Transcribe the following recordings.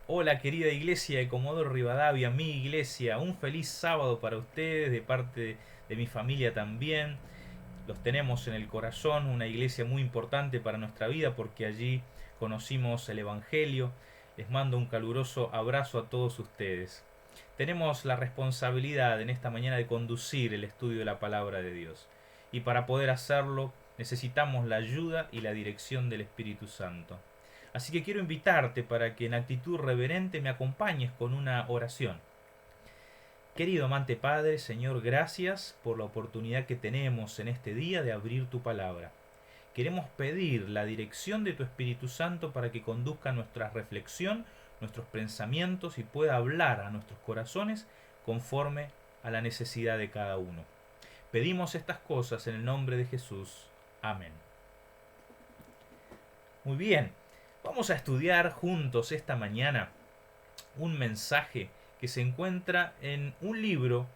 Hola querida iglesia de Comodoro Rivadavia, mi iglesia, un feliz sábado para ustedes de parte de mi familia también. Los tenemos en el corazón, una iglesia muy importante para nuestra vida porque allí conocimos el Evangelio. Les mando un caluroso abrazo a todos ustedes. Tenemos la responsabilidad en esta mañana de conducir el estudio de la palabra de Dios. Y para poder hacerlo necesitamos la ayuda y la dirección del Espíritu Santo. Así que quiero invitarte para que en actitud reverente me acompañes con una oración. Querido amante Padre, Señor, gracias por la oportunidad que tenemos en este día de abrir tu palabra. Queremos pedir la dirección de tu Espíritu Santo para que conduzca nuestra reflexión, nuestros pensamientos y pueda hablar a nuestros corazones conforme a la necesidad de cada uno. Pedimos estas cosas en el nombre de Jesús. Amén. Muy bien, vamos a estudiar juntos esta mañana un mensaje que se encuentra en un libro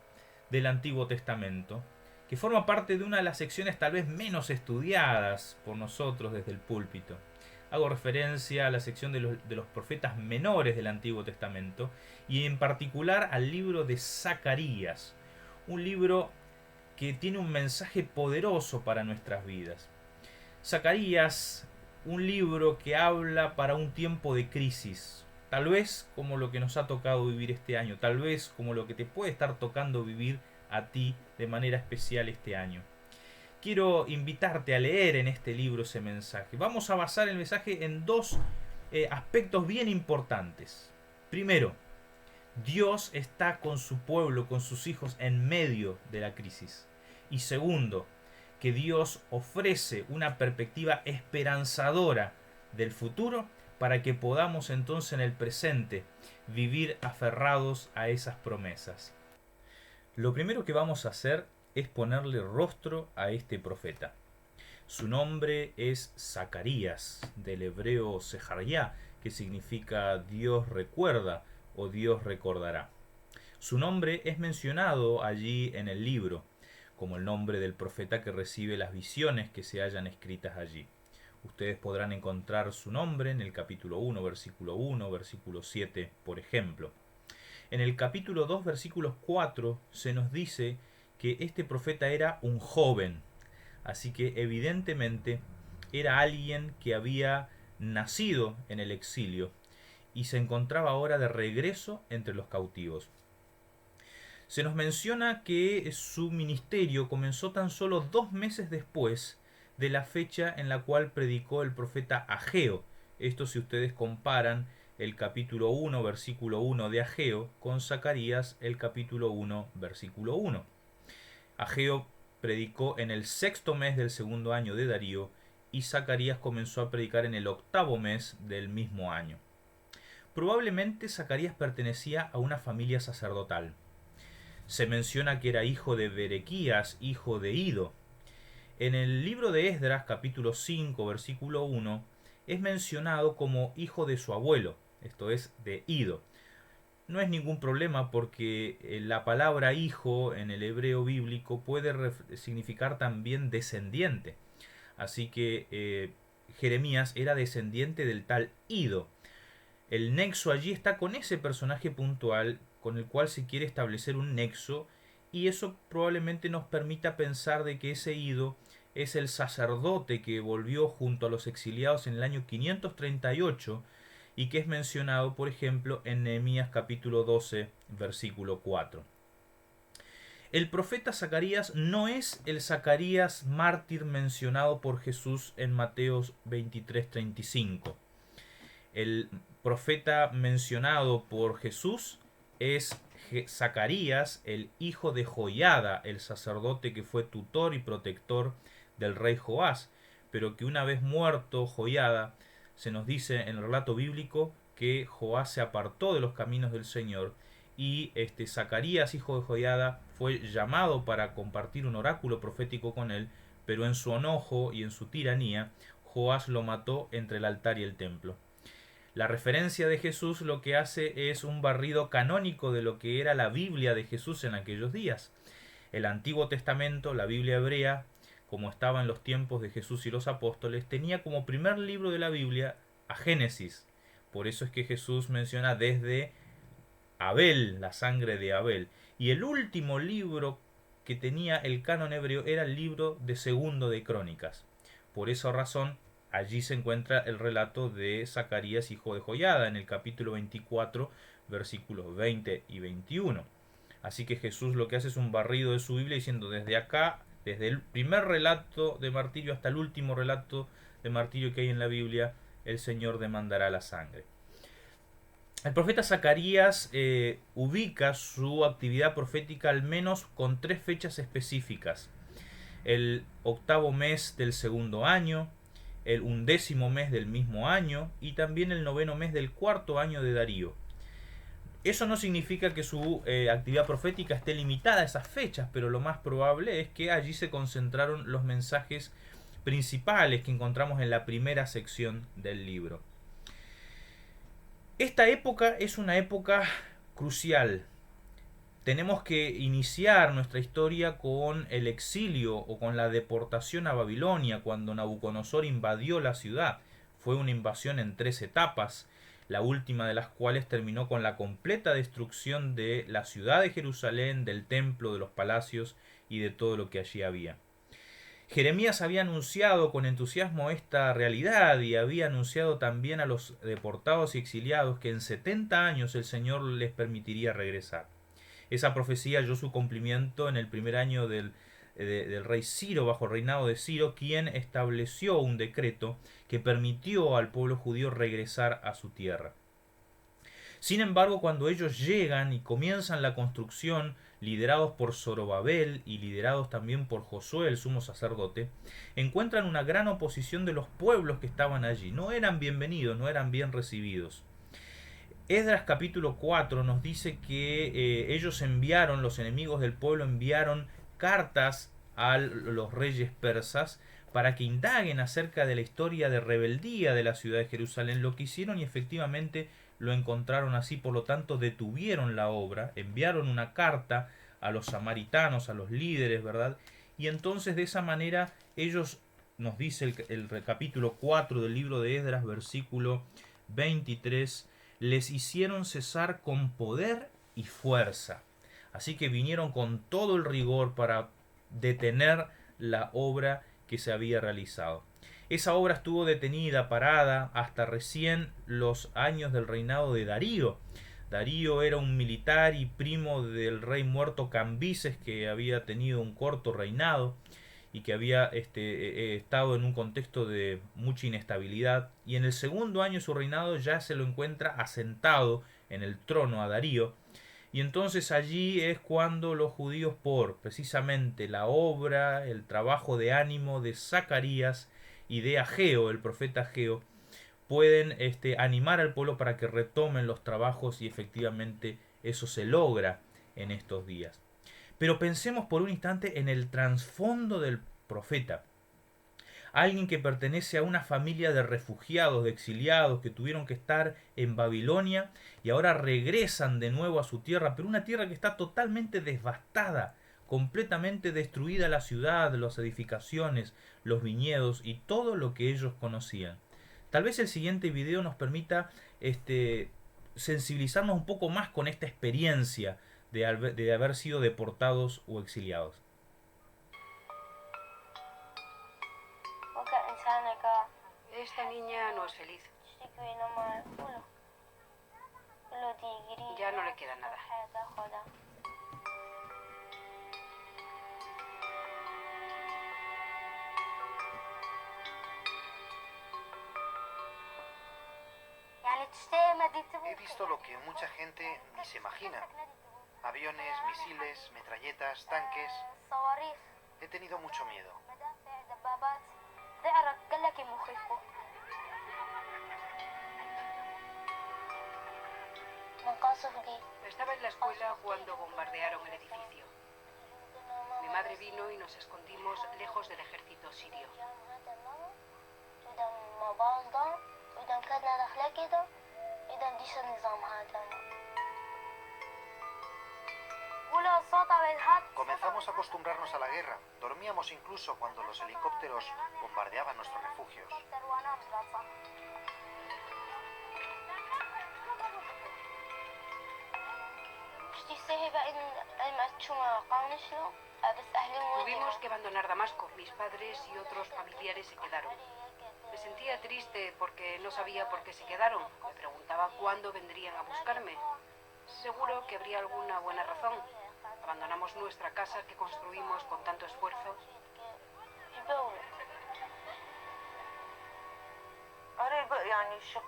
del Antiguo Testamento, que forma parte de una de las secciones tal vez menos estudiadas por nosotros desde el púlpito. Hago referencia a la sección de los profetas menores del Antiguo Testamento y en particular al libro de Zacarías, un libro que tiene un mensaje poderoso para nuestras vidas. Zacarías, un libro que habla para un tiempo de crisis, tal vez como lo que nos ha tocado vivir este año, tal vez como lo que te puede estar tocando vivir a ti de manera especial este año. Quiero invitarte a leer en este libro ese mensaje. Vamos a basar el mensaje en dos aspectos bien importantes. Primero, Dios está con su pueblo, con sus hijos en medio de la crisis. Y segundo, que Dios ofrece una perspectiva esperanzadora del futuro para que podamos entonces en el presente vivir aferrados a esas promesas. Lo primero que vamos a hacer es ponerle rostro a este profeta. Su nombre es Zacarías, del hebreo Sejarjá, que significa Dios recuerda o Dios recordará. Su nombre es mencionado allí en el libro, como el nombre del profeta que recibe las visiones que se hallan escritas allí. Ustedes podrán encontrar su nombre en el capítulo 1, versículo 7, por ejemplo. En el capítulo 2, versículos 4, se nos dice que este profeta era un joven, así que evidentemente era alguien que había nacido en el exilio y se encontraba ahora de regreso entre los cautivos. Se nos menciona que su ministerio comenzó tan solo 2 meses después de la fecha en la cual predicó el profeta Ageo. Esto si ustedes comparan el capítulo 1, versículo 1 de Ageo con Zacarías, el capítulo 1, versículo 1. Ageo predicó en el sexto mes del segundo año de Darío y Zacarías comenzó a predicar en el octavo mes del mismo año. Probablemente Zacarías pertenecía a una familia sacerdotal. Se menciona que era hijo de Berequías, hijo de Ido. En el libro de Esdras, capítulo 5, versículo 1, es mencionado como hijo de su abuelo, esto es, de Ido. No es ningún problema porque la palabra hijo en el hebreo bíblico puede significar también descendiente. Así que Jeremías era descendiente del tal Ido. El nexo allí está con ese personaje puntual con el cual se quiere establecer un nexo y eso probablemente nos permita pensar de que ese Ido es el sacerdote que volvió junto a los exiliados en el año 538 y que es mencionado, por ejemplo, en Nehemías capítulo 12, versículo 4. El profeta Zacarías no es el Zacarías mártir mencionado por Jesús en Mateos 23:35. El profeta mencionado por Jesús es Zacarías, el hijo de Joiada, el sacerdote que fue tutor y protector del rey Joás, pero que una vez muerto Joiada, se nos dice en el relato bíblico que Joás se apartó de los caminos del Señor y Zacarías, hijo de Joiada, fue llamado para compartir un oráculo profético con él, pero en su enojo y en su tiranía, Joás lo mató entre el altar y el templo. La referencia de Jesús lo que hace es un barrido canónico de lo que era la Biblia de Jesús en aquellos días. El Antiguo Testamento, la Biblia hebrea, como estaba en los tiempos de Jesús y los apóstoles, tenía como primer libro de la Biblia a Génesis, Por eso es que Jesús menciona desde Abel, la sangre de Abel. Y el último libro que tenía el canon hebreo era el libro de Segundo de Crónicas. Por esa razón, allí se encuentra el relato de Zacarías, hijo de Joiada, en el capítulo 24, versículos 20 y 21. Así que Jesús lo que hace es un barrido de su Biblia diciendo desde acá, desde el primer relato de martirio hasta el último relato de martirio que hay en la Biblia, el Señor demandará la sangre. El profeta Zacarías ubica su actividad profética al menos con 3 fechas específicas. El 8º mes del segundo año, el 11º mes del mismo año y también el 9º mes del 4º año de Darío. Eso no significa que su actividad profética esté limitada a esas fechas, pero lo más probable es que allí se concentraron los mensajes principales que encontramos en la primera sección del libro. Esta época es una época crucial. Tenemos que iniciar nuestra historia con el exilio o con la deportación a Babilonia, cuando Nabucodonosor invadió la ciudad. Fue una invasión en 3 etapas, la última de las cuales terminó con la completa destrucción de la ciudad de Jerusalén, del templo, de los palacios y de todo lo que allí había. Jeremías había anunciado con entusiasmo esta realidad y había anunciado también a los deportados y exiliados que en 70 años el Señor les permitiría regresar. Esa profecía halló su cumplimiento en el primer año del rey Ciro, bajo el reinado de Ciro, quien estableció un decreto que permitió al pueblo judío regresar a su tierra. Sin embargo, cuando ellos llegan y comienzan la construcción, liderados por Zorobabel y liderados también por Josué, el sumo sacerdote, encuentran una gran oposición de los pueblos que estaban allí. No eran bienvenidos, no eran bien recibidos. Esdras capítulo 4 nos dice que ellos enviaron, los enemigos del pueblo enviaron cartas a los reyes persas para que indaguen acerca de la historia de rebeldía de la ciudad de Jerusalén. Lo que hicieron y efectivamente lo encontraron así, por lo tanto detuvieron la obra, enviaron una carta a los samaritanos, a los líderes, ¿verdad? Y entonces de esa manera ellos, nos dice el capítulo 4 del libro de Esdras, versículo 23, les hicieron cesar con poder y fuerza. Así que vinieron con todo el rigor para detener la obra que se había realizado. Esa obra estuvo detenida, parada, hasta recién los años del reinado de Darío. Darío era un militar y primo del rey muerto Cambises, que había tenido un corto reinado y que había estado en un contexto de mucha inestabilidad. Y en el segundo año de su reinado ya se lo encuentra asentado en el trono a Darío. Y entonces allí es cuando los judíos, por precisamente la obra, el trabajo de ánimo de Zacarías y de Ageo, el profeta Ageo, pueden animar al pueblo para que retomen los trabajos, y efectivamente eso se logra en estos días. Pero pensemos por un instante en el trasfondo del profeta. Alguien que pertenece a una familia de refugiados, de exiliados, que tuvieron que estar en Babilonia y ahora regresan de nuevo a su tierra, pero una tierra que está totalmente devastada, completamente destruida la ciudad, las edificaciones, los viñedos y todo lo que ellos conocían. Tal vez el siguiente video nos permita sensibilizarnos un poco más con esta experiencia de haber sido deportados o exiliados. Esta niña no es feliz. Ya no le queda nada. He visto lo que mucha gente ni se imagina. Aviones, misiles, metralletas, tanques. He tenido mucho miedo. Estaba en la escuela cuando bombardearon el edificio. Mi madre vino y nos escondimos lejos del ejército sirio. Comenzamos a acostumbrarnos a la guerra. Dormíamos incluso cuando los helicópteros bombardeaban nuestros refugios. Tuvimos que abandonar Damasco. Mis padres y otros familiares se quedaron. Me sentía triste porque no sabía por qué se quedaron. Me preguntaba cuándo vendrían a buscarme. Seguro que habría alguna buena razón. Abandonamos nuestra casa que construimos con tanto esfuerzo.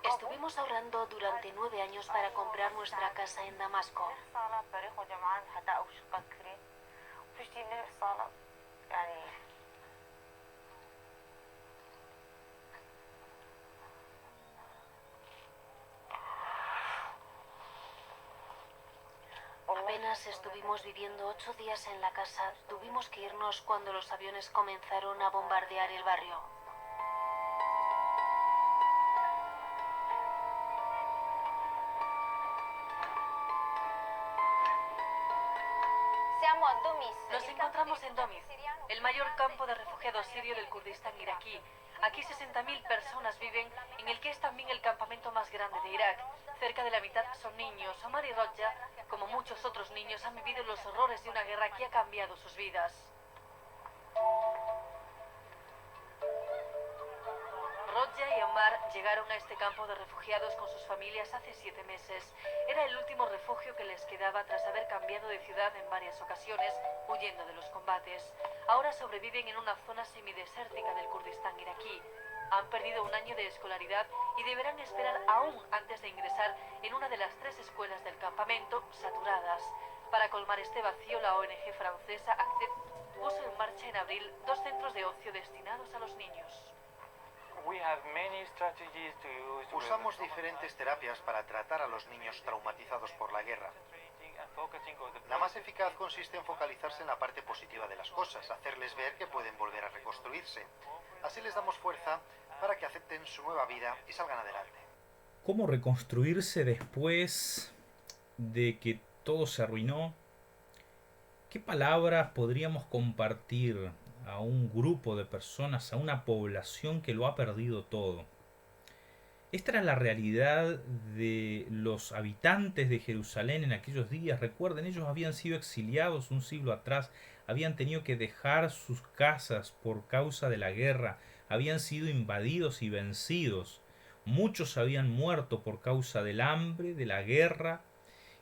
Estuvimos ahorrando durante 9 años para comprar nuestra casa en Damasco. Apenas estuvimos viviendo 8 días en la casa. Tuvimos que irnos cuando los aviones comenzaron a bombardear el barrio. Nos encontramos en Domiz, el mayor campo de refugiados sirio del Kurdistán iraquí. Aquí 60.000 personas viven, en el que es también el campamento más grande de Irak. Cerca de la mitad son niños. Omar y Roja, como muchos otros niños, han vivido los horrores de una guerra que ha cambiado sus vidas. Roja y Omar llegaron a este campo de refugiados con sus familias hace 7 meses. Era el último refugio que les quedaba tras haber cambiado de ciudad en varias ocasiones, huyendo de los combates. Ahora sobreviven en una zona semidesértica del Kurdistán iraquí. Han perdido un año de escolaridad y deberán esperar aún antes de ingresar en una de las 3 escuelas del campamento, saturadas. Para colmar este vacío, la ONG francesa ACCEPT puso en marcha en abril 2 centros de ocio destinados a los niños. Usamos diferentes terapias para tratar a los niños traumatizados por la guerra. La más eficaz consiste en focalizarse en la parte positiva de las cosas, hacerles ver que pueden volver a reconstruirse. Así les damos fuerza para que acepten su nueva vida y salgan adelante. ¿Cómo reconstruirse después de que todo se arruinó? ¿Qué palabras podríamos compartir a un grupo de personas, a una población que lo ha perdido todo? Esta era la realidad de los habitantes de Jerusalén en aquellos días. Recuerden, ellos habían sido exiliados un siglo atrás, habían tenido que dejar sus casas por causa de la guerra, habían sido invadidos y vencidos. Muchos habían muerto por causa del hambre, de la guerra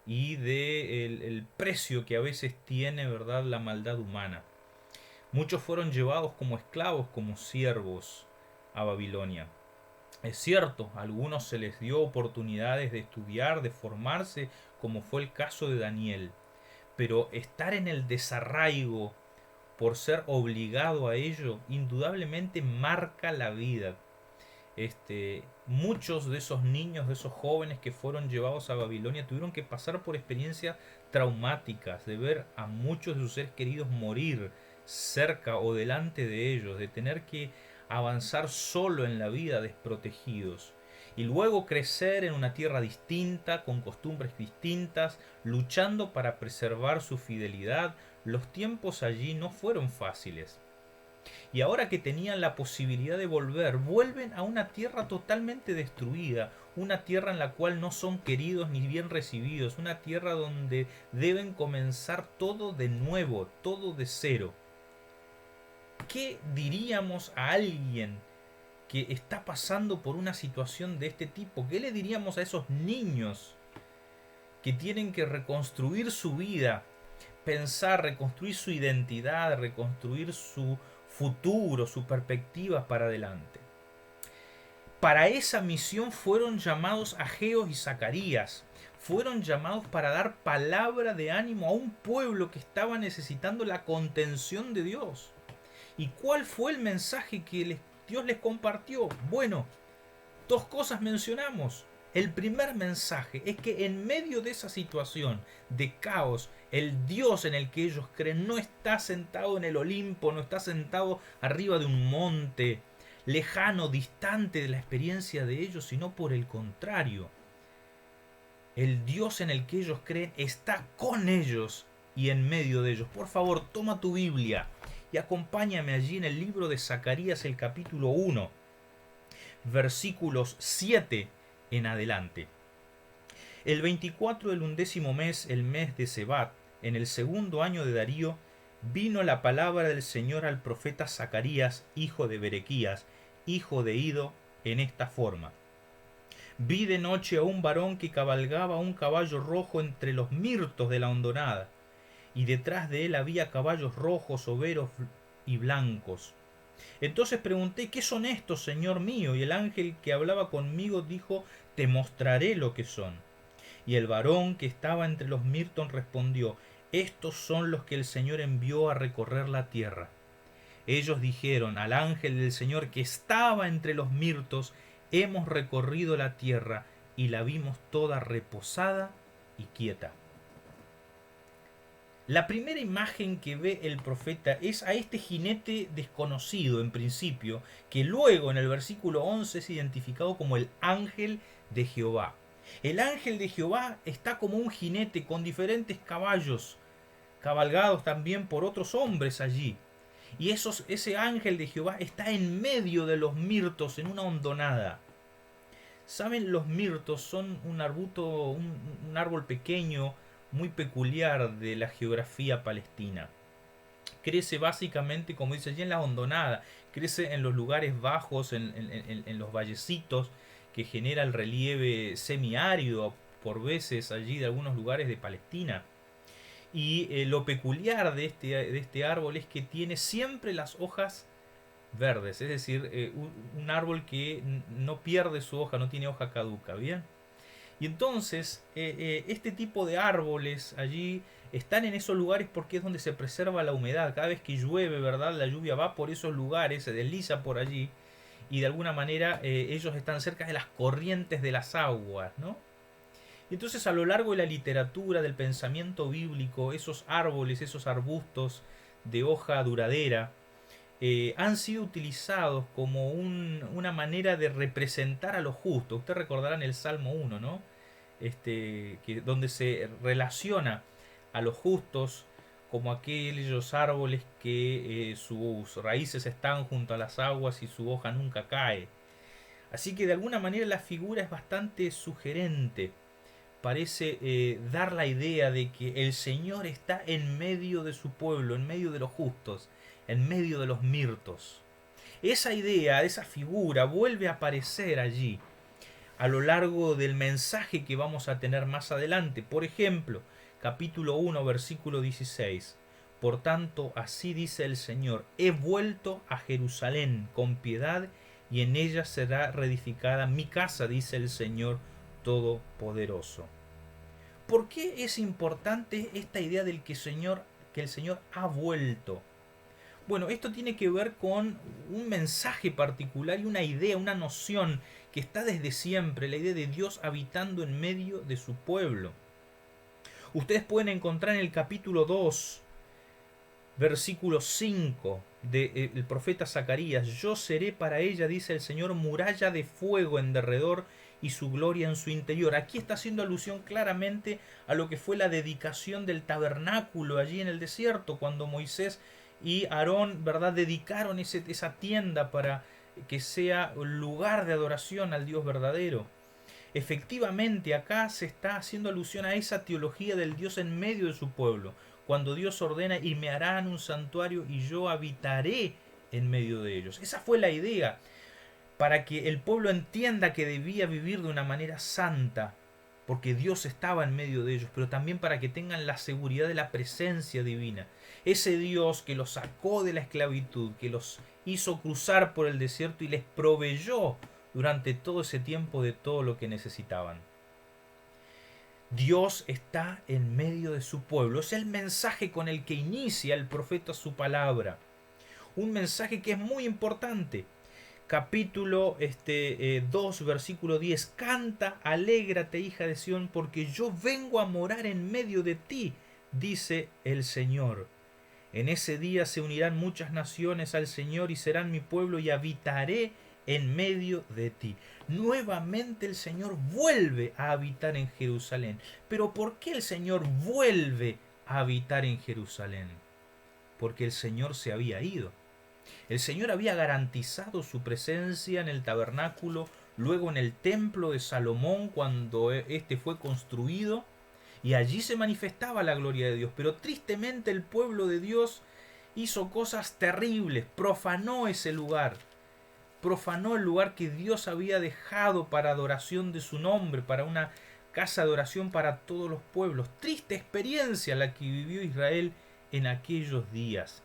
y del precio que a veces tiene, ¿verdad?, la maldad humana. Muchos fueron llevados como esclavos, como siervos a Babilonia. Es cierto, a algunos se les dio oportunidades de estudiar, de formarse, como fue el caso de Daniel. Pero estar en el desarraigo por ser obligado a ello, indudablemente marca la vida. Muchos de esos niños, de esos jóvenes que fueron llevados a Babilonia tuvieron que pasar por experiencias traumáticas, de ver a muchos de sus seres queridos morir cerca o delante de ellos, de tener que avanzar solo en la vida desprotegidos y luego crecer en una tierra distinta, con costumbres distintas, luchando para preservar su fidelidad. Los tiempos allí no fueron fáciles. Y ahora que tenían la posibilidad de volver, vuelven a una tierra totalmente destruida, una tierra en la cual no son queridos ni bien recibidos, una tierra donde deben comenzar todo de nuevo, todo de cero. ¿Qué diríamos a alguien que está pasando por una situación de este tipo? ¿Qué le diríamos a esos niños que tienen que reconstruir su vida, pensar, reconstruir su identidad, reconstruir su futuro, su perspectiva para adelante? Para esa misión fueron llamados Ageo y Zacarías. Fueron llamados para dar palabra de ánimo a un pueblo que estaba necesitando la contención de Dios. ¿Y cuál fue el mensaje que Dios les compartió? Bueno, 2 cosas mencionamos. El primer mensaje es que en medio de esa situación de caos, el Dios en el que ellos creen no está sentado en el Olimpo, no está sentado arriba de un monte lejano, distante de la experiencia de ellos, sino por el contrario. El Dios en el que ellos creen está con ellos y en medio de ellos. Por favor, toma tu Biblia y acompáñame allí en el libro de Zacarías, el capítulo 1, versículos 7 en adelante. El 24 del 11º mes, el mes de Sebat, en el segundo año de Darío, vino la palabra del Señor al profeta Zacarías, hijo de Berequías, hijo de Ido, en esta forma. Vi de noche a un varón que cabalgaba un caballo rojo entre los mirtos de la hondonada, y detrás de él había caballos rojos, overos y blancos. Entonces pregunté: ¿qué son estos, Señor mío? Y el ángel que hablaba conmigo dijo: te mostraré lo que son. Y el varón que estaba entre los mirtos respondió: estos son los que el Señor envió a recorrer la tierra. Ellos dijeron al ángel del Señor que estaba entre los mirtos: hemos recorrido la tierra y la vimos toda reposada y quieta. La primera imagen que ve el profeta es a este jinete desconocido en principio, que luego en el versículo 11 es identificado como el ángel de Jehová. El ángel de Jehová está como un jinete con diferentes caballos, cabalgados también por otros hombres allí. Y ese ángel de Jehová está en medio de los mirtos, en una hondonada. ¿Saben? Los mirtos son un arbusto, un árbol pequeño, muy peculiar de la geografía palestina. Crece básicamente, como dice allí, en la hondonada. Crece en los lugares bajos, en los vallecitos, que genera el relieve semiárido por veces allí de algunos lugares de Palestina. Y lo peculiar de este árbol es que tiene siempre las hojas verdes, es decir, un árbol que no pierde su hoja, no tiene hoja caduca, ¿bien? Y entonces este tipo de árboles allí están en esos lugares porque es donde se preserva la humedad. Cada vez que llueve, ¿verdad?, la lluvia va por esos lugares, se desliza por allí, y de alguna manera ellos están cerca de las corrientes de las aguas, ¿no? Y entonces a lo largo de la literatura, del pensamiento bíblico, esos árboles, esos arbustos de hoja duradera, han sido utilizados como una manera de representar a lo justo. Ustedes recordarán el Salmo 1, ¿no? Donde se relaciona a los justos como aquellos árboles que sus raíces están junto a las aguas y su hoja nunca cae. Así que de alguna manera la figura es bastante sugerente. Parece dar la idea de que el Señor está en medio de su pueblo, en medio de los justos, en medio de los mirtos. Esa idea, esa figura vuelve a aparecer allí a lo largo del mensaje que vamos a tener más adelante. Por ejemplo, capítulo 1, versículo 16. Por tanto, así dice el Señor: he vuelto a Jerusalén con piedad, y en ella será reedificada mi casa, dice el Señor Todopoderoso. ¿Por qué es importante esta idea del que el Señor ha vuelto? Bueno, esto tiene que ver con un mensaje particular y una idea, una noción que está desde siempre, la idea de Dios habitando en medio de su pueblo. Ustedes pueden encontrar en el capítulo 2, versículo 5 del profeta Zacarías: yo seré para ella, dice el Señor, muralla de fuego en derredor y su gloria en su interior. Aquí está haciendo alusión claramente a lo que fue la dedicación del tabernáculo allí en el desierto, cuando Moisés y Aarón, ¿verdad?, dedicaron esa tienda para que sea lugar de adoración al Dios verdadero. Efectivamente, acá se está haciendo alusión a esa teología del Dios en medio de su pueblo, cuando Dios ordena: y me harán un santuario y yo habitaré en medio de ellos. Esa fue la idea, para que el pueblo entienda que debía vivir de una manera santa, porque Dios estaba en medio de ellos, pero también para que tengan la seguridad de la presencia divina. Ese Dios que los sacó de la esclavitud, que los hizo cruzar por el desierto y les proveyó durante todo ese tiempo de todo lo que necesitaban. Dios está en medio de su pueblo. Es el mensaje con el que inicia el profeta su palabra. Un mensaje que es muy importante. Capítulo 2, versículo 10. Canta, alégrate, hija de Sión, porque yo vengo a morar en medio de ti, dice el Señor. En ese día se unirán muchas naciones al Señor y serán mi pueblo, y habitaré en medio de ti. Nuevamente el Señor vuelve a habitar en Jerusalén. ¿Pero por qué el Señor vuelve a habitar en Jerusalén? Porque el Señor se había ido. El Señor había garantizado su presencia en el tabernáculo, luego en el templo de Salomón cuando este fue construido, y allí se manifestaba la gloria de Dios. Pero tristemente el pueblo de Dios hizo cosas terribles, profanó ese lugar, profanó el lugar que Dios había dejado para adoración de su nombre, para una casa de oración para todos los pueblos. Triste experiencia la que vivió Israel en aquellos días.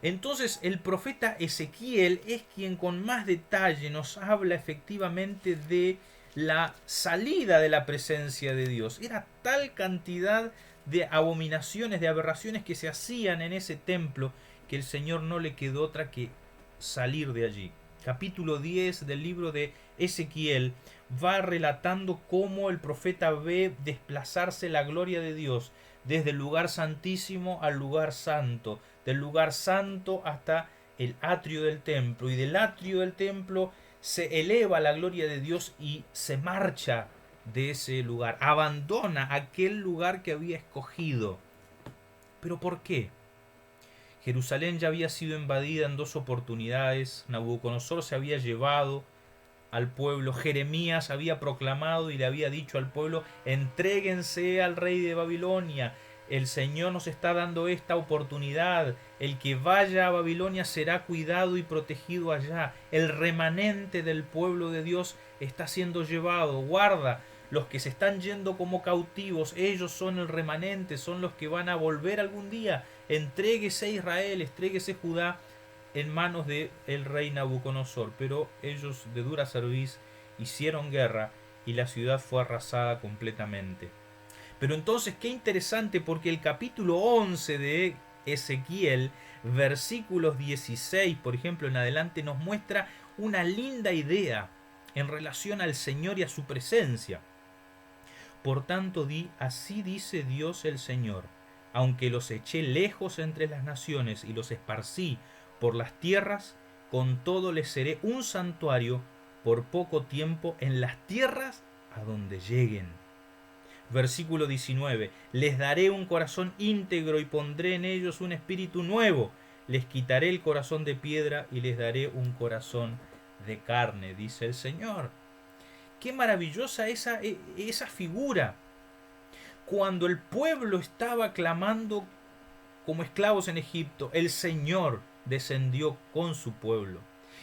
Entonces el profeta Ezequiel es quien con más detalle nos habla efectivamente de la salida de la presencia de Dios. Era tal cantidad de abominaciones, de aberraciones que se hacían en ese templo, que el Señor no le quedó otra que salir de allí. Capítulo 10 del libro de Ezequiel va relatando cómo el profeta ve desplazarse la gloria de Dios desde el lugar santísimo al lugar santo, del lugar santo hasta el atrio del templo, y del atrio del templo se eleva la gloria de Dios y se marcha de ese lugar, abandona aquel lugar que había escogido. ¿Pero por qué? Jerusalén ya había sido invadida en 2 oportunidades, Nabucodonosor se había llevado al pueblo, Jeremías había proclamado y le había dicho al pueblo: entréguense al rey de Babilonia, el Señor nos está dando esta oportunidad, el que vaya a Babilonia será cuidado y protegido allá, el remanente del pueblo de Dios está siendo llevado, guarda, los que se están yendo como cautivos, ellos son el remanente, son los que van a volver algún día, entréguese Israel, entréguese Judá en manos del rey Nabucodonosor. Pero ellos de dura cerviz hicieron guerra y la ciudad fue arrasada completamente. Pero entonces qué interesante, porque el capítulo 11 de Ezequiel, versículos 16 por ejemplo en adelante, nos muestra una linda idea en relación al Señor y a su presencia. Por tanto así dice Dios el Señor: aunque los eché lejos entre las naciones y los esparcí por las tierras, con todo les seré un santuario por poco tiempo en las tierras a donde lleguen. Versículo 19: les daré un corazón íntegro y pondré en ellos un espíritu nuevo. Les quitaré el corazón de piedra y les daré un corazón de carne, dice el Señor. Qué maravillosa esa figura. Cuando el pueblo estaba clamando como esclavos en Egipto, el Señor descendió con su pueblo.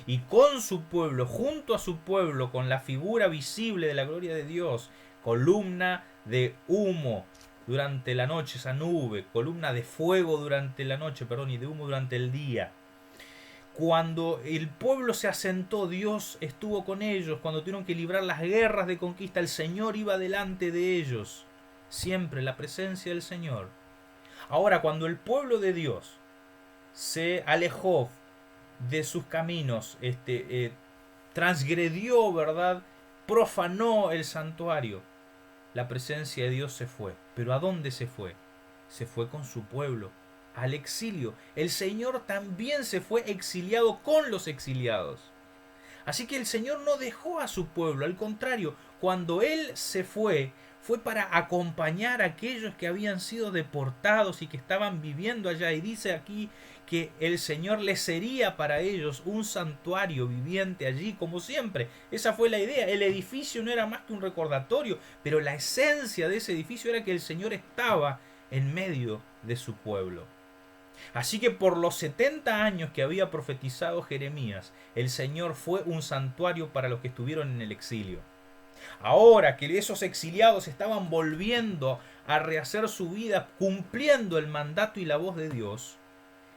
Y con su pueblo, junto a su pueblo, con la figura visible de la gloria de Dios, columna de humo durante la noche, esa nube, columna de fuego durante la noche, y de humo durante el día. Cuando el pueblo se asentó, Dios estuvo con ellos. Cuando tuvieron que librar las guerras de conquista, el Señor iba delante de ellos. Siempre la presencia del Señor. Ahora, cuando el pueblo de Dios se alejó de sus caminos, transgredió, ¿verdad?, profanó el santuario, la presencia de Dios se fue. ¿Pero a dónde se fue? Se fue con su pueblo al exilio. El Señor también se fue exiliado con los exiliados. Así que el Señor no dejó a su pueblo, al contrario, cuando Él se fue, fue para acompañar a aquellos que habían sido deportados y que estaban viviendo allá. Y dice aquí que el Señor les sería para ellos un santuario viviente allí, como siempre. Esa fue la idea. El edificio no era más que un recordatorio, pero la esencia de ese edificio era que el Señor estaba en medio de su pueblo. Así que por los 70 años que había profetizado Jeremías, el Señor fue un santuario para los que estuvieron en el exilio. Ahora que esos exiliados estaban volviendo a rehacer su vida, cumpliendo el mandato y la voz de Dios,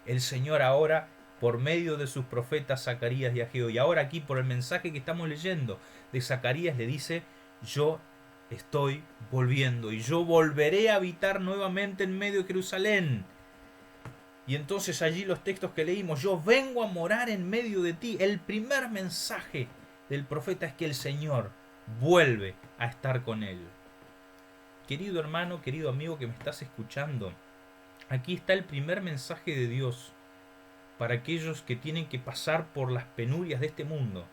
el Señor ahora, por medio de sus profetas Zacarías y Ageo, y ahora aquí por el mensaje que estamos leyendo de Zacarías, le dice: yo estoy volviendo y yo volveré a habitar nuevamente en medio de Jerusalén. Y entonces allí los textos que leímos: yo vengo a morar en medio de ti. El primer mensaje del profeta es que el Señor vuelve a estar con él. Querido hermano, querido amigo que me estás escuchando, aquí está el primer mensaje de Dios para aquellos que tienen que pasar por las penurias de este mundo.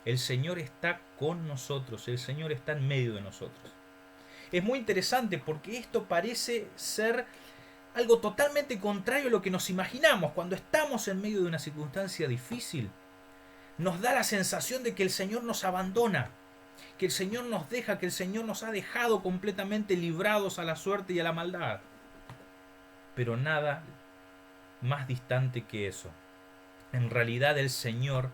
El Señor está con nosotros, el Señor está en medio de nosotros. Es muy interesante porque esto parece ser algo totalmente contrario a lo que nos imaginamos. Cuando estamos en medio de una circunstancia difícil, nos da la sensación de que el Señor nos abandona, que el Señor nos deja, que el Señor nos ha dejado completamente librados a la suerte y a la maldad. Pero nada más distante que eso. En realidad el Señor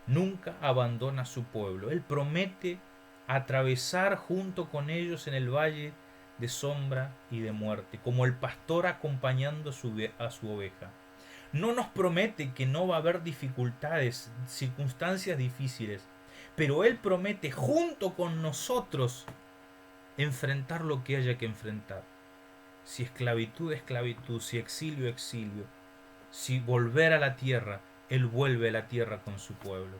nunca abandona a su pueblo. Él promete atravesar junto con ellos en el valle de sombra y de muerte, como el pastor acompañando a su oveja. No nos promete que no va a haber dificultades, circunstancias difíciles, pero Él promete junto con nosotros enfrentar lo que haya que enfrentar. Si esclavitud, esclavitud, si exilio, exilio, si volver a la tierra, Él vuelve a la tierra con su pueblo.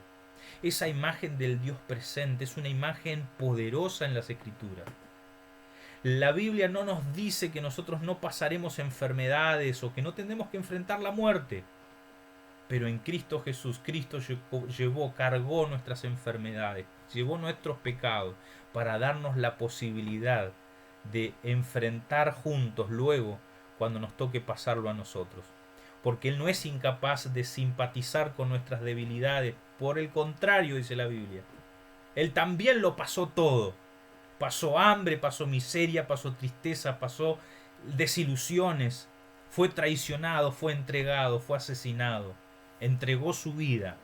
Esa imagen del Dios presente es una imagen poderosa en las Escrituras. La Biblia no nos dice que nosotros no pasaremos enfermedades o que no tendremos que enfrentar la muerte. Pero en Cristo Jesús, Cristo cargó nuestras enfermedades, llevó nuestros pecados para darnos la posibilidad de enfrentar juntos luego cuando nos toque pasarlo a nosotros. Porque Él no es incapaz de simpatizar con nuestras debilidades. Por el contrario, dice la Biblia, Él también lo pasó todo. Pasó hambre, pasó miseria, pasó tristeza, pasó desilusiones. Fue traicionado, fue entregado, fue asesinado. Entregó su vida.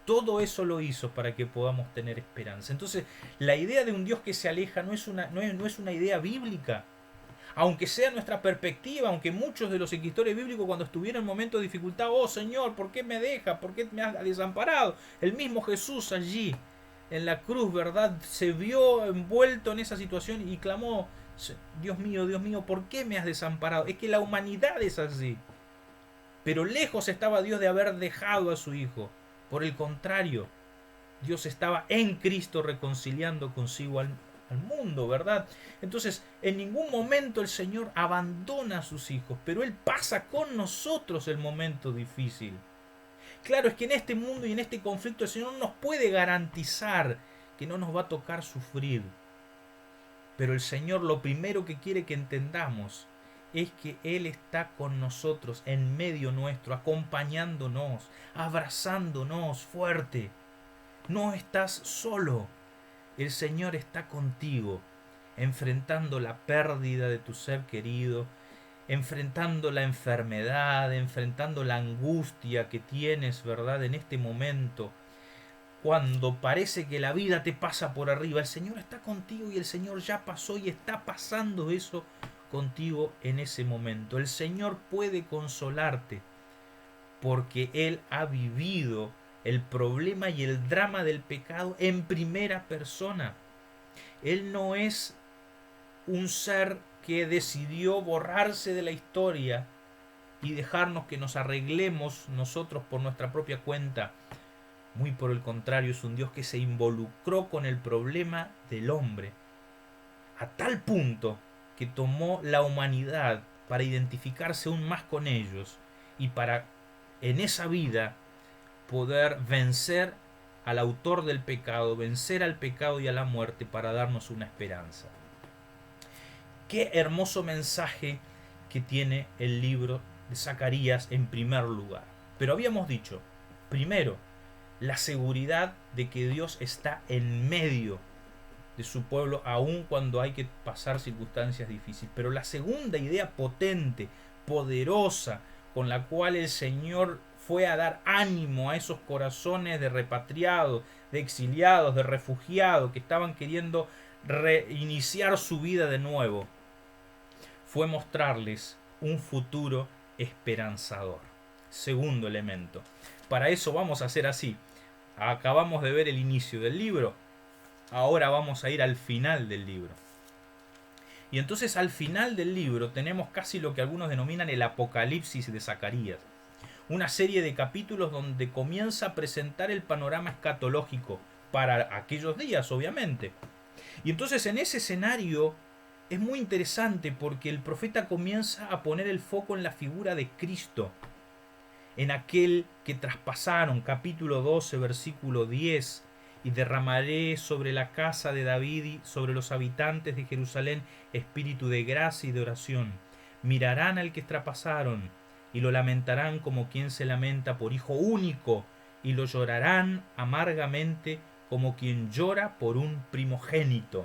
Todo eso lo hizo para que podamos tener esperanza. Entonces, la idea de un Dios que se aleja no es una idea bíblica. Aunque sea nuestra perspectiva, aunque muchos de los escritores bíblicos cuando estuvieron en momentos de dificultad, oh Señor, ¿por qué me dejas? ¿Por qué me has desamparado? El mismo Jesús allí en la cruz, ¿verdad? Se vio envuelto en esa situación y clamó, Dios mío, ¿por qué me has desamparado? Es que la humanidad es así. Pero lejos estaba Dios de haber dejado a su Hijo. Por el contrario, Dios estaba en Cristo reconciliando consigo al mundo, ¿verdad? Entonces, en ningún momento el Señor abandona a sus hijos, pero Él pasa con nosotros el momento difícil. Claro, es que en este mundo y en este conflicto el Señor no nos puede garantizar que no nos va a tocar sufrir. Pero el Señor lo primero que quiere que entendamos es que Él está con nosotros, en medio nuestro, acompañándonos, abrazándonos fuerte. No estás solo. El Señor está contigo, enfrentando la pérdida de tu ser querido, enfrentando la enfermedad, enfrentando la angustia que tienes, ¿verdad? En este momento, cuando parece que la vida te pasa por arriba, el Señor está contigo y el Señor ya pasó y está pasando eso contigo en ese momento. El Señor puede consolarte porque Él ha vivido el problema y el drama del pecado en primera persona. Él no es un ser que decidió borrarse de la historia y dejarnos que nos arreglemos nosotros por nuestra propia cuenta. Muy por el contrario, es un Dios que se involucró con el problema del hombre a tal punto que tomó la humanidad para identificarse aún más con ellos y para en esa vida poder vencer al autor del pecado, vencer al pecado y a la muerte para darnos una esperanza. Qué hermoso mensaje que tiene el libro de Zacarías en primer lugar. Pero habíamos dicho, primero, la seguridad de que Dios está en medio de su pueblo, aun cuando hay que pasar circunstancias difíciles. Pero la segunda idea potente, poderosa, con la cual el Señor fue a dar ánimo a esos corazones de repatriados, de exiliados, de refugiados que estaban queriendo reiniciar su vida de nuevo, fue mostrarles un futuro esperanzador. Segundo elemento. Para eso vamos a hacer así. Acabamos de ver el inicio del libro. Ahora vamos a ir al final del libro. Y entonces al final del libro tenemos casi lo que algunos denominan el Apocalipsis de Zacarías. Una serie de capítulos donde comienza a presentar el panorama escatológico para aquellos días, obviamente. Y entonces en ese escenario es muy interesante porque el profeta comienza a poner el foco en la figura de Cristo, en aquel que traspasaron, capítulo 12, versículo 10, y derramaré sobre la casa de David y sobre los habitantes de Jerusalén espíritu de gracia y de oración. Mirarán al que traspasaron y lo lamentarán como quien se lamenta por hijo único y lo llorarán amargamente como quien llora por un primogénito.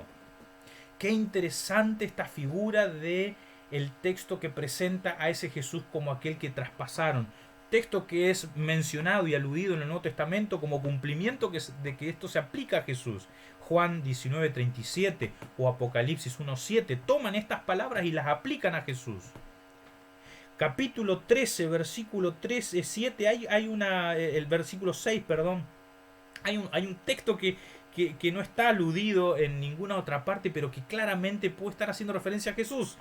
Qué interesante esta figura de el texto que presenta a ese Jesús como aquel que traspasaron. Texto que es mencionado y aludido en el Nuevo Testamento como cumplimiento de que esto se aplica a Jesús. Juan 19:37 o Apocalipsis 1:7 toman estas palabras y las aplican a Jesús. Capítulo 13, versículo 7, el versículo 6, perdón. Hay un texto que no está aludido en ninguna otra parte, pero que claramente puede estar haciendo referencia a Jesús.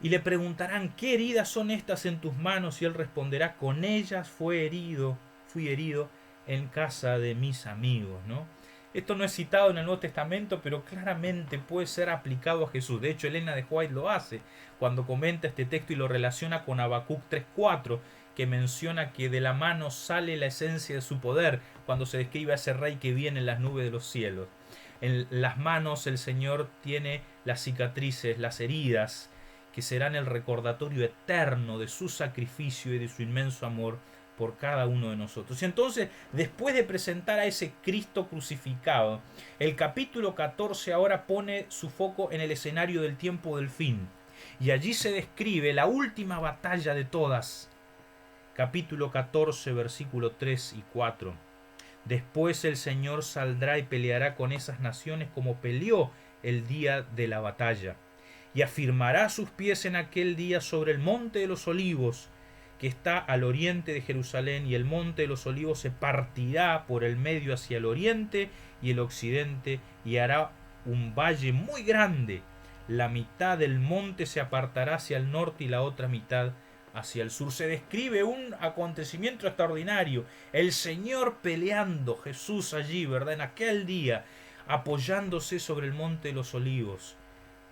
Y le preguntarán, ¿qué heridas son estas en tus manos? Y él responderá, con ellas fui herido en casa de mis amigos, ¿no? Esto no es citado en el Nuevo Testamento, pero claramente puede ser aplicado a Jesús. De hecho, Elena de White lo hace cuando comenta este texto y lo relaciona con Habacuc 3:4, que menciona que de la mano sale la esencia de su poder cuando se describe a ese rey que viene en las nubes de los cielos. En las manos el Señor tiene las cicatrices, las heridas, que serán el recordatorio eterno de su sacrificio y de su inmenso amor por cada uno de nosotros. Y entonces, después de presentar a ese Cristo crucificado, el capítulo 14 ahora pone su foco en el escenario del tiempo del fin. Y allí se describe la última batalla de todas. Capítulo 14, versículo 3 y 4. Después el Señor saldrá y peleará con esas naciones como peleó el día de la batalla. Y afirmará sus pies en aquel día sobre el monte de los olivos, que está al oriente de Jerusalén, y el monte de los olivos se partirá por el medio hacia el oriente y el occidente, y hará un valle muy grande. La mitad del monte se apartará hacia el norte y la otra mitad hacia el sur. Se describe un acontecimiento extraordinario. El Señor peleando, Jesús allí, ¿verdad? En aquel día, apoyándose sobre el monte de los olivos,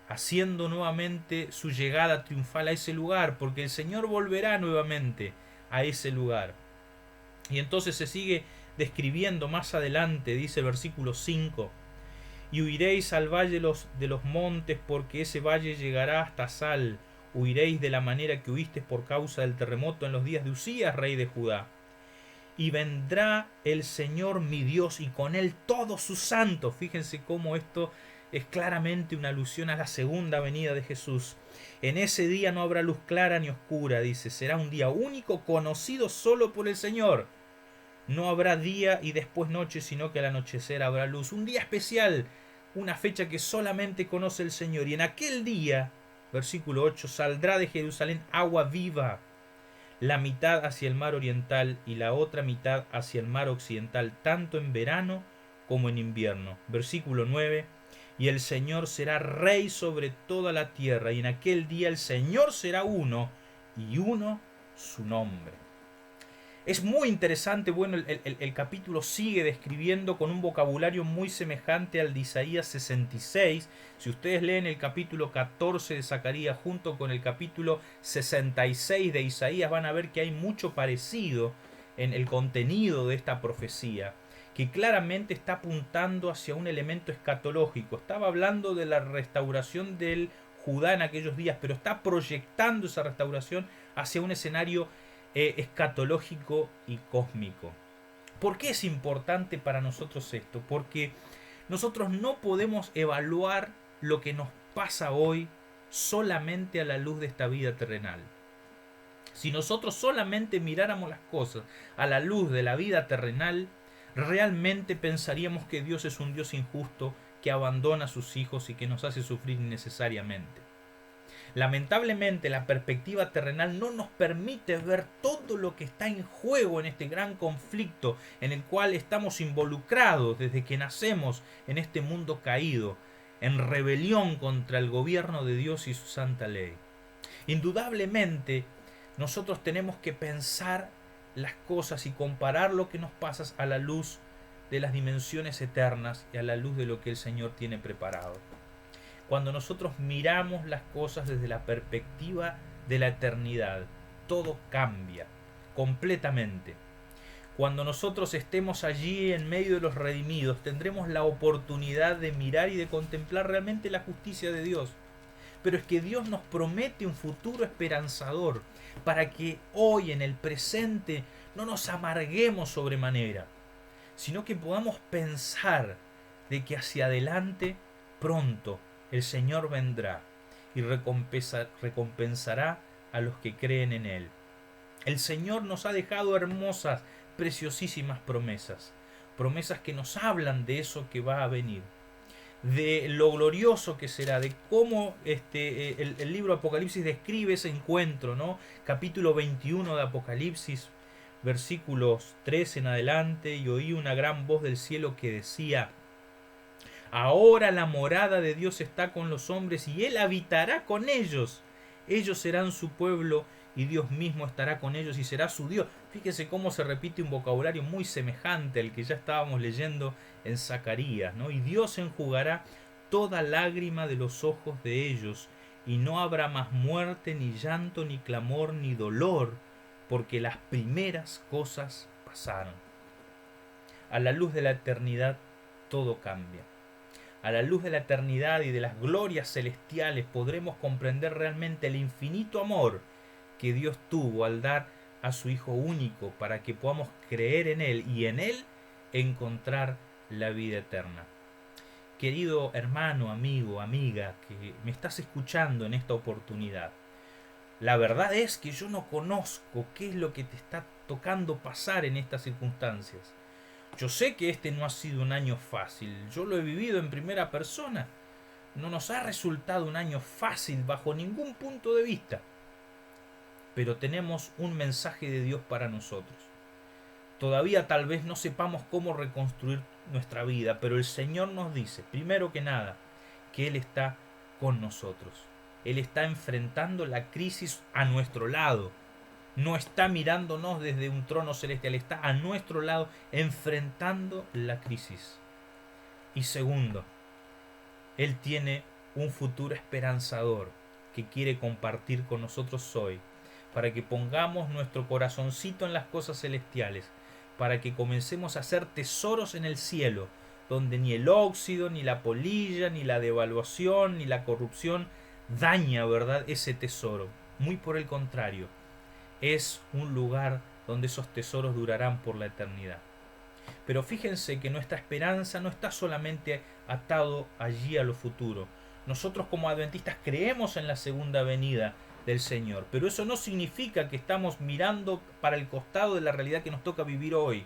haciendo nuevamente su llegada triunfal a ese lugar, porque el Señor volverá nuevamente a ese lugar. Y entonces se sigue describiendo más adelante, dice el versículo 5, y huiréis al valle de los montes, porque ese valle llegará hasta Sal. Huiréis de la manera que huisteis por causa del terremoto en los días de Usías, rey de Judá. Y vendrá el Señor mi Dios, y con él todos sus santos. Fíjense cómo esto es claramente una alusión a la segunda venida de Jesús. En ese día no habrá luz clara ni oscura, dice. Será un día único, conocido solo por el Señor. No habrá día y después noche, sino que al anochecer habrá luz. Un día especial, una fecha que solamente conoce el Señor. Y en aquel día, versículo 8, saldrá de Jerusalén agua viva, la mitad hacia el mar oriental y la otra mitad hacia el mar occidental, tanto en verano como en invierno. Versículo 9, y el Señor será rey sobre toda la tierra, y en aquel día el Señor será uno, y uno su nombre. Es muy interesante, bueno, el capítulo sigue describiendo con un vocabulario muy semejante al de Isaías 66. Si ustedes leen el capítulo 14 de Zacarías junto con el capítulo 66 de Isaías, van a ver que hay mucho parecido en el contenido de esta profecía, que claramente está apuntando hacia un elemento escatológico. Estaba hablando de la restauración del Judá en aquellos días, pero está proyectando esa restauración hacia un escenario escatológico y cósmico. ¿Por qué es importante para nosotros esto? Porque nosotros no podemos evaluar lo que nos pasa hoy solamente a la luz de esta vida terrenal. Si nosotros solamente miráramos las cosas a la luz de la vida terrenal, realmente pensaríamos que Dios es un Dios injusto que abandona a sus hijos y que nos hace sufrir innecesariamente. Lamentablemente, la perspectiva terrenal no nos permite ver todo lo que está en juego en este gran conflicto en el cual estamos involucrados desde que nacemos en este mundo caído, en rebelión contra el gobierno de Dios y su santa ley. Indudablemente, nosotros tenemos que pensar las cosas y comparar lo que nos pasa a la luz de las dimensiones eternas y a la luz de lo que el Señor tiene preparado. Cuando nosotros miramos las cosas desde la perspectiva de la eternidad, todo cambia completamente. Cuando nosotros estemos allí en medio de los redimidos, tendremos la oportunidad de mirar y de contemplar realmente la justicia de Dios. pero es que Dios nos promete un futuro esperanzador para que hoy en el presente no nos amarguemos sobremanera, sino que podamos pensar de que hacia adelante pronto el Señor vendrá y recompensará a los que creen en Él. El Señor nos ha dejado hermosas, preciosísimas promesas, promesas que nos hablan de eso que va a venir, de lo glorioso que será, de cómo el libro Apocalipsis describe ese encuentro, ¿no? Capítulo 21 de Apocalipsis, versículos 3 en adelante, y oí una gran voz del cielo que decía: ahora la morada de Dios está con los hombres y Él habitará con ellos. Ellos serán su pueblo y Dios mismo estará con ellos y será su Dios. Fíjese cómo se repite un vocabulario muy semejante al que ya estábamos leyendo en Zacarías, ¿no? Y Dios enjugará toda lágrima de los ojos de ellos, y no habrá más muerte, ni llanto, ni clamor, ni dolor, porque las primeras cosas pasaron. A la luz de la eternidad todo cambia. A la luz de la eternidad y de las glorias celestiales podremos comprender realmente el infinito amor que Dios tuvo al dar a su Hijo único para que podamos creer en Él y en Él encontrar la vida eterna. Querido hermano, amigo, amiga, que me estás escuchando en esta oportunidad, la verdad es que yo no conozco qué es lo que te está tocando pasar en estas circunstancias. Yo sé que este no ha sido un año fácil, yo lo he vivido en primera persona. No nos ha resultado un año fácil bajo ningún punto de vista. Pero tenemos un mensaje de Dios para nosotros. Todavía tal vez no sepamos cómo reconstruir nuestra vida, pero el Señor nos dice, primero que nada, que Él está con nosotros. Él está enfrentando la crisis a nuestro lado. No está mirándonos desde un trono celestial, está a nuestro lado enfrentando la crisis. Y segundo, Él tiene un futuro esperanzador que quiere compartir con nosotros hoy, para que pongamos nuestro corazoncito en las cosas celestiales, para que comencemos a hacer tesoros en el cielo, donde ni el óxido, ni la polilla, ni la devaluación, ni la corrupción daña, ¿verdad?, ese tesoro. Muy por el contrario, es un lugar donde esos tesoros durarán por la eternidad. Pero fíjense que nuestra esperanza no está solamente atado allí a lo futuro. Nosotros como adventistas creemos en la segunda venida del Señor, pero eso no significa que estamos mirando para el costado de la realidad que nos toca vivir hoy.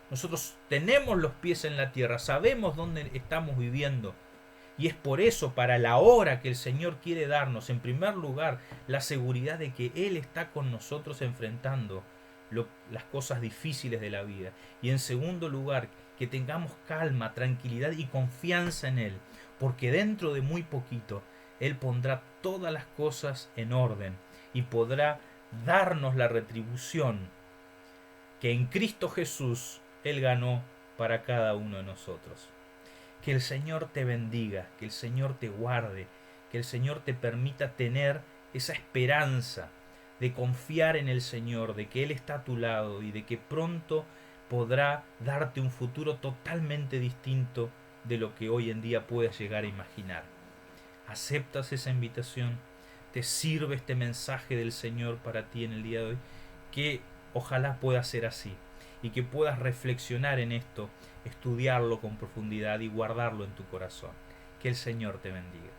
Nosotros tenemos los pies en la tierra, sabemos dónde estamos viviendo, y es por eso, para la hora que el Señor quiere darnos, en primer lugar, la seguridad de que Él está con nosotros enfrentando las cosas difíciles de la vida, y en segundo lugar, que tengamos calma, tranquilidad y confianza en Él, porque dentro de muy poquito Él pondrá todas las cosas en orden y podrá darnos la retribución que en Cristo Jesús Él ganó para cada uno de nosotros. Que el Señor te bendiga, que el Señor te guarde, que el Señor te permita tener esa esperanza de confiar en el Señor, de que Él está a tu lado y de que pronto podrá darte un futuro totalmente distinto de lo que hoy en día puedes llegar a imaginar. ¿Aceptas esa invitación? ¿Te sirve este mensaje del Señor para ti en el día de hoy? Que ojalá pueda ser así y que puedas reflexionar en esto, estudiarlo con profundidad y guardarlo en tu corazón. Que el Señor te bendiga.